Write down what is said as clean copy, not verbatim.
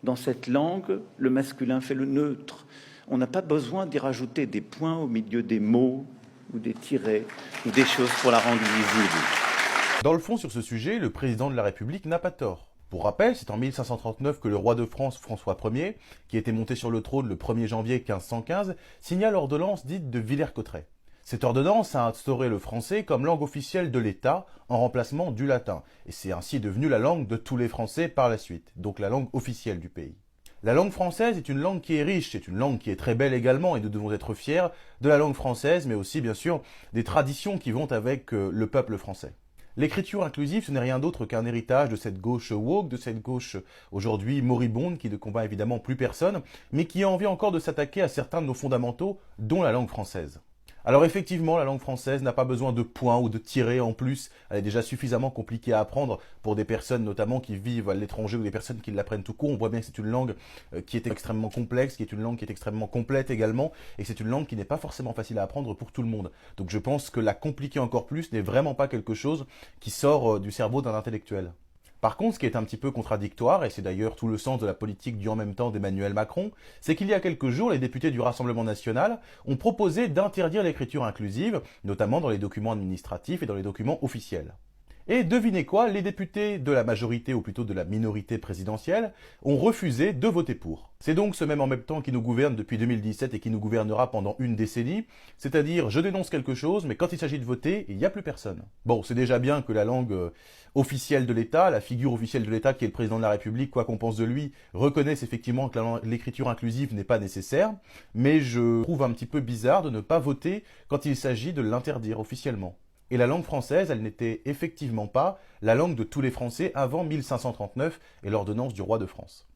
Dans cette langue, le masculin fait le neutre. On n'a pas besoin d'y rajouter des points au milieu des mots ou des tirets ou des choses pour la rendre lisible. Dans le fond, sur ce sujet, le président de la République n'a pas tort. Pour rappel, c'est en 1539 que le roi de France, François Ier, qui était monté sur le trône le 1er janvier 1515, signa l'ordonnance dite de Villers-Cotterêts. Cette ordonnance a instauré le français comme langue officielle de l'État en remplacement du latin, et c'est ainsi devenu la langue de tous les Français par la suite, donc la langue officielle du pays. La langue française est une langue qui est riche, c'est une langue qui est très belle également, et nous devons être fiers de la langue française, mais aussi bien sûr des traditions qui vont avec le peuple français. L'écriture inclusive, ce n'est rien d'autre qu'un héritage de cette gauche woke, de cette gauche aujourd'hui moribonde, qui ne combat évidemment plus personne, mais qui a envie encore de s'attaquer à certains de nos fondamentaux, dont la langue française. Alors effectivement, la langue française n'a pas besoin de points ou de tirets en plus, elle est déjà suffisamment compliquée à apprendre pour des personnes notamment qui vivent à l'étranger ou des personnes qui l'apprennent tout court. On voit bien que c'est une langue qui est extrêmement complexe, qui est une langue qui est extrêmement complète également, et c'est une langue qui n'est pas forcément facile à apprendre pour tout le monde. Donc je pense que la compliquer encore plus n'est vraiment pas quelque chose qui sort du cerveau d'un intellectuel. Par contre, ce qui est un petit peu contradictoire, et c'est d'ailleurs tout le sens de la politique du en même temps d'Emmanuel Macron, c'est qu'il y a quelques jours, les députés du Rassemblement national ont proposé d'interdire l'écriture inclusive, notamment dans les documents administratifs et dans les documents officiels. Et devinez quoi, les députés de la majorité, ou plutôt de la minorité présidentielle, ont refusé de voter pour. C'est donc ce même en même temps qui nous gouverne depuis 2017 et qui nous gouvernera pendant une décennie, c'est-à-dire je dénonce quelque chose, mais quand il s'agit de voter, il n'y a plus personne. Bon, c'est déjà bien que la langue officielle de l'État, la figure officielle de l'État qui est le président de la République, quoi qu'on pense de lui, reconnaisse effectivement que l'écriture inclusive n'est pas nécessaire, mais je trouve un petit peu bizarre de ne pas voter quand il s'agit de l'interdire officiellement. Et la langue française, elle n'était effectivement pas la langue de tous les Français avant 1539 et l'ordonnance du roi de France.